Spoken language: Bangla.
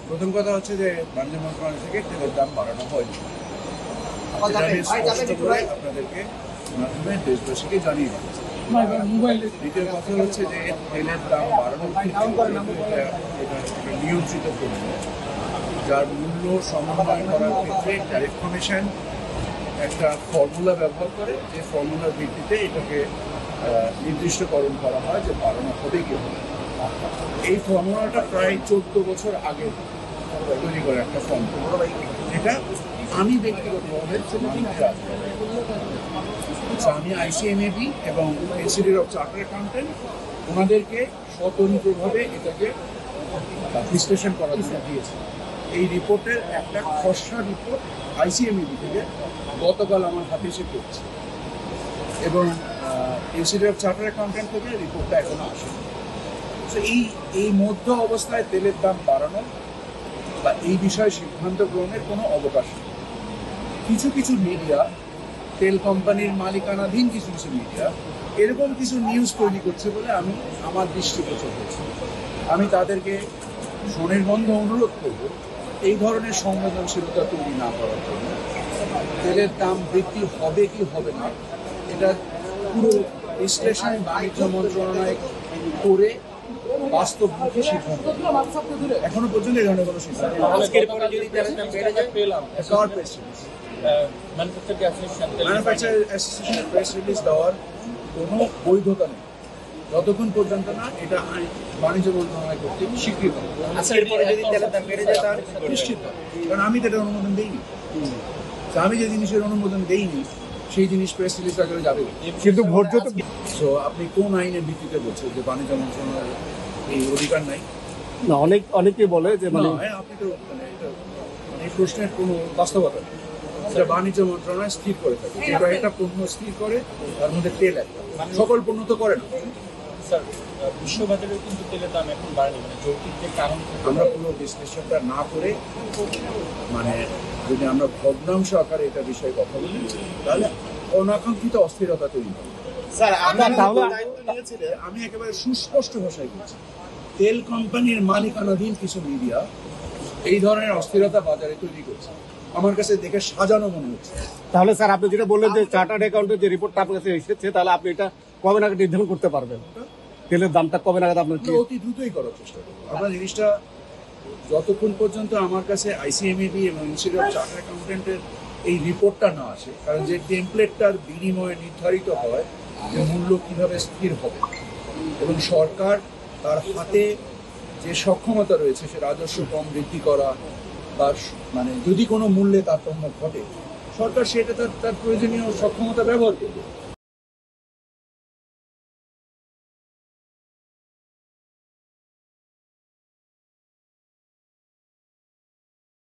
প্রথম কথা হচ্ছে যে বাণিজ্য মন্ত্রণালয় থেকে তেলের দাম বাড়ানো হয়নি। আমি স্পষ্ট করে আপনাদেরকে মাধ্যমে দেশবাসীকে জানিয়ে দিচ্ছি। দ্বিতীয় কথা হচ্ছে যে তেলের দাম বাড়ানোর ক্ষেত্রে এটা নিয়ন্ত্রিত পণ্য, যার মূল্য সমন্বয় করার ক্ষেত্রে ট্যারিফ কমিশন একটা ফর্মুলা ব্যবহার করে, যে ফর্মুলার ভিত্তিতে এটাকে নির্দিষ্টকরণ করা হয় যে বাড়ানো হবে কি হবে। এই ফর্মুলাটা প্রায় 14 বছর আগে তৈরি করে একটা ফর্মুলা, যেটা আমি ব্যক্তিগতভাবে আমি আইসিএমএবি এবং ইনস্টিটিউট অফ চার্টার্ড অ্যাকাউন্টেন্ট ওনাদেরকে স্বতন্ত্রভাবে এটাকে বিশ্লেষণ করার জন্য দিয়েছে। এই রিপোর্টের একটা খসড়া রিপোর্ট আইসিএমএবি থেকে গতকাল আমার হাতে এসে পড়ছে, এবং ইনস্টিটিউট অফ চার্টার্ড অ্যাকাউন্টেন্ট থেকে রিপোর্টটা এখনো আসেনি। তো এই মধ্য অবস্থায় তেলের দাম বাড়ানো বা এই বিষয়ে সিদ্ধান্ত গ্রহণের কোনো অবকাশ নেই। কিছু কিছু মিডিয়া, তেল কোম্পানির মালিকানাধীন কিছু কিছু মিডিয়া এরকম কিছু নিউজ তৈরি করছে বলে আমার দৃষ্টিগোচর হয়েছে। আমি তাদেরকে স্বনির্বন্ধ অনুরোধ করব এই ধরনের সংবেদনশীলতা তৈরি না করার জন্য। তেলের দাম বৃদ্ধি হবে কি হবে না এটা পুরো বিশ্লেষণ বাণিজ্য মন্ত্রণালয় করে বাস্তবমুখী সিদ্ধান্ত। এখনো পর্যন্ত এই ধরনের কোনো সিদ্ধান্ত ম্যানুফ্যাকচারার অ্যাসোসিয়েশনের প্রেস রিলিজ দেওয়ার কোনো বৈধতা নেই যতক্ষণ পর্যন্ত না এটা বাণিজ্য মন্ত্রণালয় কর্তৃক স্বীকৃত। নিশ্চিত, কারণ আমি তো এটা অনুমোদন দিইনি। আমি যে জিনিসের অনুমোদন দেইনি সেই জিনিস প্রেস রিলিজ আকারে যাবে। কিন্তু তো আপনি কোন আইনের ভিত্তিতে বলছেন যে বাণিজ্য মন্ত্রণালয়ের এই অধিকার নাই? না, অনেকেই বলে যে আপনি তো এই প্রশ্নের কোনো বাস্তবতা নেই। এটা বাণিজ্য মন্ত্রণালয় স্থির করে থাকে, যেটা একটা পণ্য স্থির করে তার মধ্যে তেল একটা, সকল পণ্য তো করে না। স্যার, বিশ্ববাজারেও কিন্তু তেলের দাম এখন বাড়েনি, মানে যৌক্তিক যে কারণ আমরা পুরো বিশ্লেষণটা না করে যদি আমরা ভগ্নাংশ আকারে এটা বিষয়ে কথা বলি তাহলে অনাকাঙ্ক্ষিত অস্থিরতা তৈরি হবে। আমি একেবারে সুস্পষ্ট ভাষায় বলছি, তেল কোম্পানির মালিকানাধীন কিছু মিডিয়া এই ধরনের অস্থিরতা বাজারে তৈরি করছে, আমার কাছে দেখে সাজানো মনে হচ্ছে। তাহলে স্যার আপনি যেটা বললেন যে চার্টার্ড অ্যাকাউন্টের যে রিপোর্টটা আপনার কাছে এসেছে, তাহলে আপনি এটা কবে নাগাদ নির্ধারণ করতে পারবেন? তেলের দামটা কবে নাগাদ আপনার অতি দ্রুতই করার চেষ্টা করবো। আমরা জিনিসটা যতক্ষণ পর্যন্ত আমার কাছে আইসিএমএবি এবং ইনস্টিটিউট অফ চার্টার্ড অ্যাকাউন্টেন্টের এই রিপোর্টটা না আসে, কারণ যে টেমপ্লেটটার বিনিময়ে নির্ধারিত হয় যে মূল্য কিভাবে স্থির হবে, এবং সরকার তার হাতে যে সক্ষমতা রয়েছে সে রাজস্ব কম বৃদ্ধি করা বা যদি কোনো মূল্যে তারতম্য ঘটে, সরকার সেটা তার প্রয়োজনীয় সক্ষমতা ব্যবহার করবে।